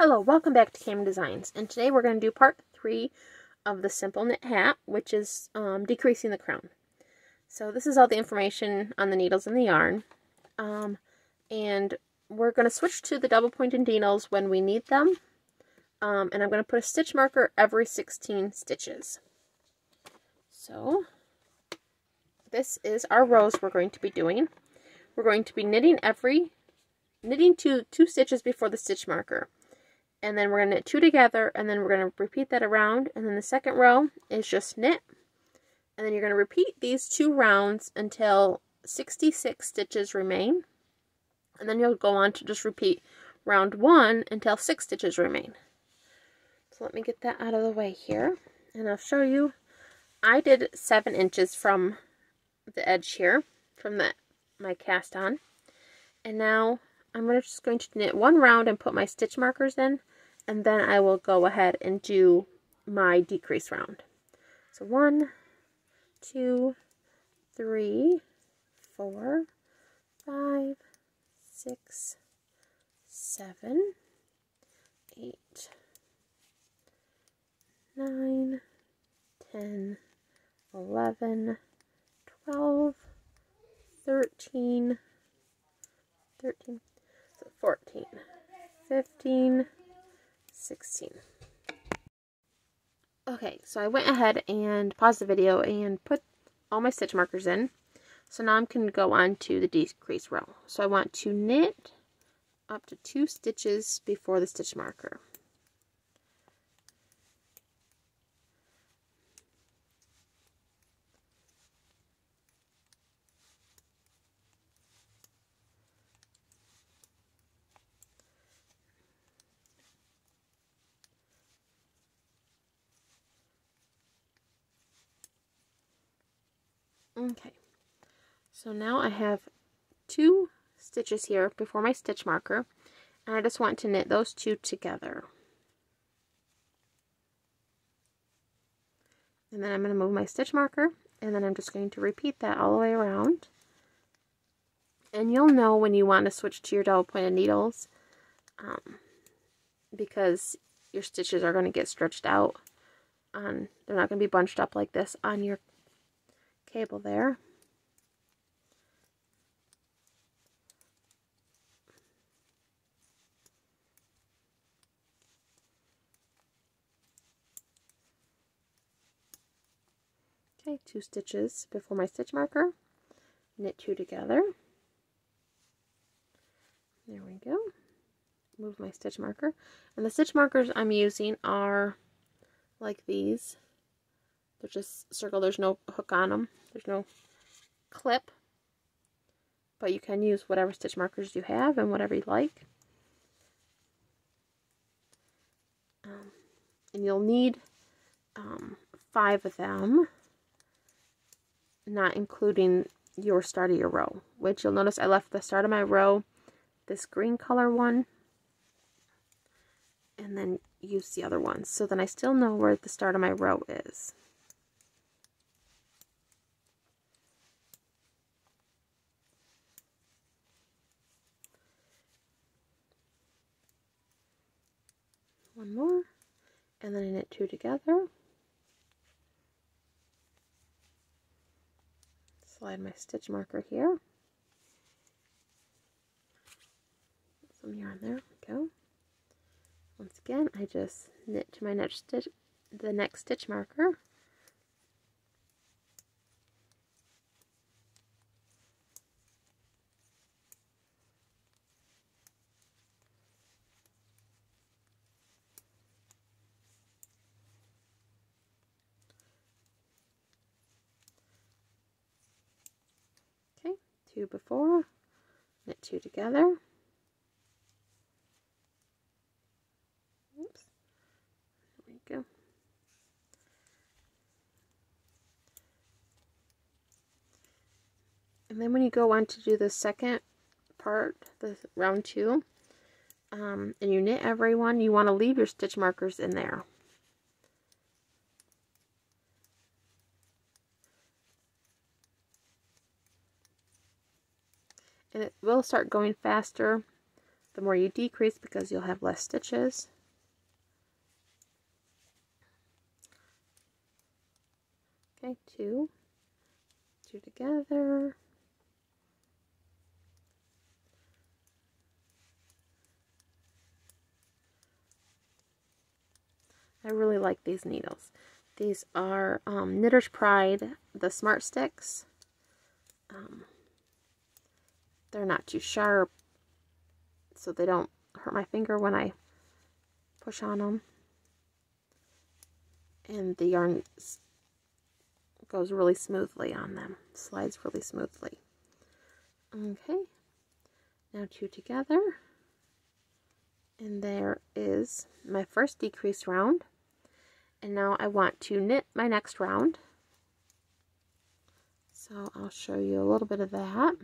Hello, welcome back to Cam Designs, and today we're going to do part 3 of the simple knit hat, which is decreasing the crown. So this is all the information on the needles and the yarn, and we're going to switch to the double pointed needles when we need them, and I'm going to put a stitch marker every 16 stitches. So this is our rows we're going to be doing. We're going to be knitting two stitches before the stitch marker. And then we're going to knit 2 together, and then we're going to repeat that around, and then the second row is just knit, and then you're going to repeat these 2 rounds until 66 stitches remain, and then you'll go on to just repeat round 1 until 6 stitches remain. So let me get that out of the way here, and I'll show you. I did 7 inches from the edge here, from my cast on, and now I'm just going to knit 1 round and put my stitch markers in, and then I will go ahead and do my decrease round. So 1, 2, 3, 4, 5, 6, 7, 8, 9, 10, 11, 12, 13, 14, 15, 16. Okay, so I went ahead and paused the video and put all my stitch markers in. So now I can go on to the decrease row. So I want to knit up to 2 stitches before the stitch marker. Okay, so now I have 2 stitches here before my stitch marker, and I just want to knit those 2 together. And then I'm going to move my stitch marker, and then I'm just going to repeat that all the way around. And you'll know when you want to switch to your double pointed needles, because your stitches are going to get stretched out. They're not going to be bunched up like this on your cable there. Okay, 2 stitches before my stitch marker, knit 2 together. There we go. Move my stitch marker, and the stitch markers I'm using are like these. They're just circle. There's no hook on them. There's no clip, but you can use whatever stitch markers you have and whatever you like. And you'll need 5 of them, not including your start of your row, which you'll notice I left the start of my row this green color one, and then use the other ones, so then I still know where the start of my row is. One more, and then I knit 2 together. Slide my stitch marker here. Some yarn there. Go. Once again, I just knit to my next stitch, the next stitch marker. Okay, 2 before, knit 2 together. Oops. There we go. And then when you go on to do the second part, the round 2, and you knit every one, you want to leave your stitch markers in there. And it will start going faster the more you decrease because you'll have less stitches. Okay, two together. I really like these needles. These are Knitter's Pride, the Smart Sticks. They're not too sharp, so they don't hurt my finger when I push on them. And the yarn goes really smoothly on them, slides really smoothly. Okay, now two together. And there is my first decrease round. And now I want to knit my next round. So I'll show you a little bit of that.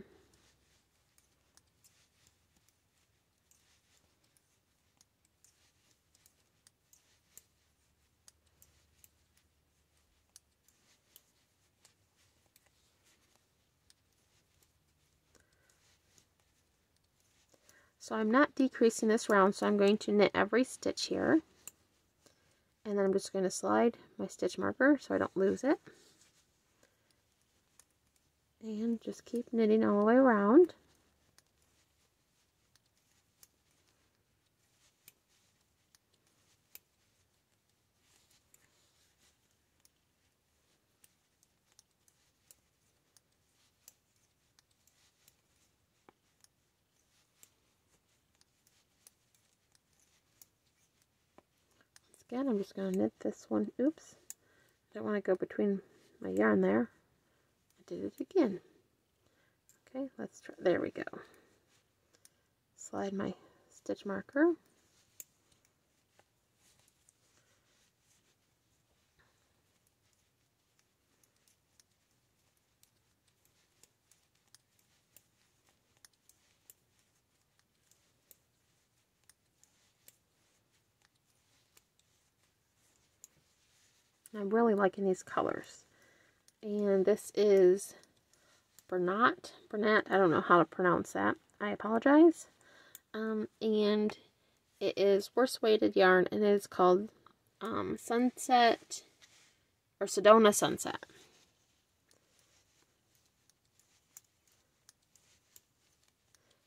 So I'm not decreasing this round, so I'm going to knit every stitch here. And then I'm just going to slide my stitch marker so I don't lose it. And just keep knitting all the way around. Again, I'm just going to knit this one. Oops. I don't want to go between my yarn there. I did it again. Okay, let's try. There we go. Slide my stitch marker. I'm really liking these colors. And this is Bernat, I don't know how to pronounce that. I apologize. And it is worsted weighted yarn, and it is called Sunset, or Sedona Sunset.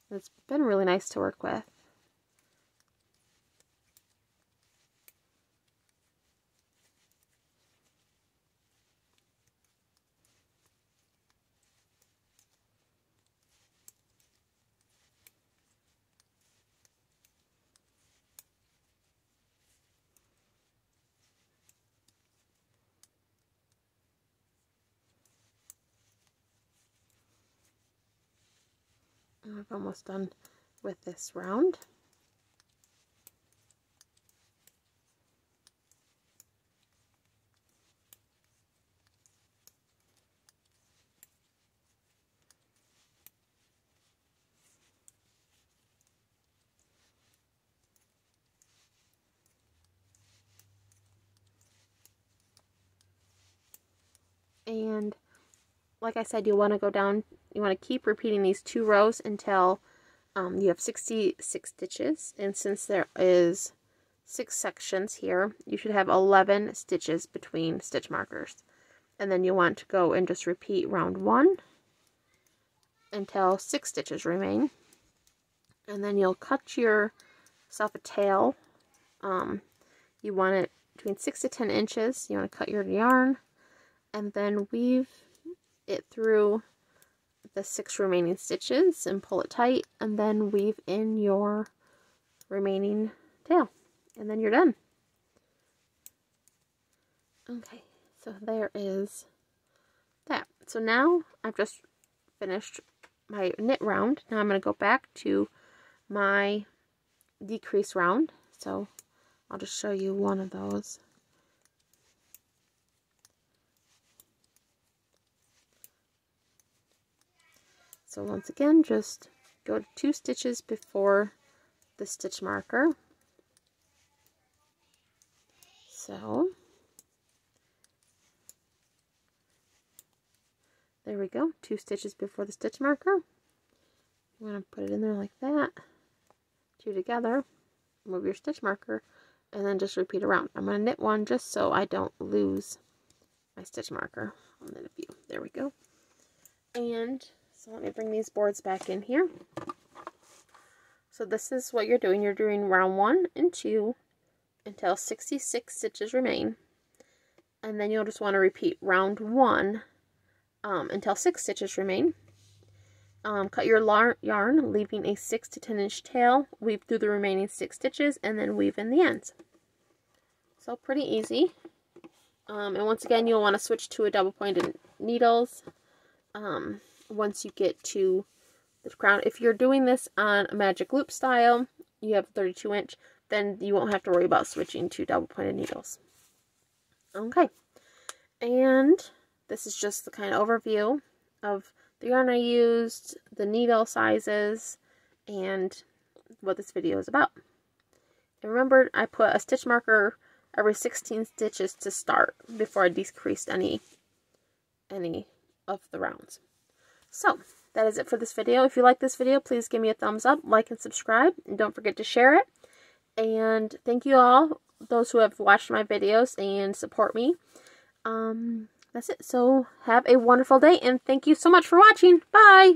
It's been really nice to work with. I'm almost done with this round. And like I said, you want to go down, you want to keep repeating these 2 rows until you have 66 stitches. And since there is 6 sections here, you should have 11 stitches between stitch markers. And then you want to go and just repeat round 1 until 6 stitches remain. And then you'll cut yourself a tail. You want it between 6 to 10 inches. You want to cut your yarn and then weave it through the 6 remaining stitches and pull it tight, and then weave in your remaining tail, and then you're done. Okay, so there is that. So now I've just finished my knit round. Now I'm going to go back to my decrease round. So I'll just show you one of those. So once again, just go 2 stitches before the stitch marker. So there we go, 2 stitches before the stitch marker. I'm going to put it in there like that. two together, move your stitch marker, and then just repeat around. I'm going to knit one just so I don't lose my stitch marker. I'll knit a few. There we go. And so let me bring these boards back in here. So this is what you're doing. You're doing round 1 and 2 until 66 stitches remain. And then you'll just want to repeat round 1 until 6 stitches remain. Cut your yarn, leaving a 6 to 10 inch tail. Weave through the remaining 6 stitches and then weave in the ends. So pretty easy. And once again, you'll want to switch to a double pointed needles once you get to the crown. If you're doing this on a magic loop style, you have 32 inch, then you won't have to worry about switching to double pointed needles. Okay, and this is just the kind of overview of the yarn I used, the needle sizes, and what this video is about. And remember, I put a stitch marker every 16 stitches to start before I decreased any of the rounds. So that is it for this video. If you like this video, please give me a thumbs up, like, and subscribe, and don't forget to share it. And thank you all, those who have watched my videos and support me. That's it. So have a wonderful day, and thank you so much for watching. Bye!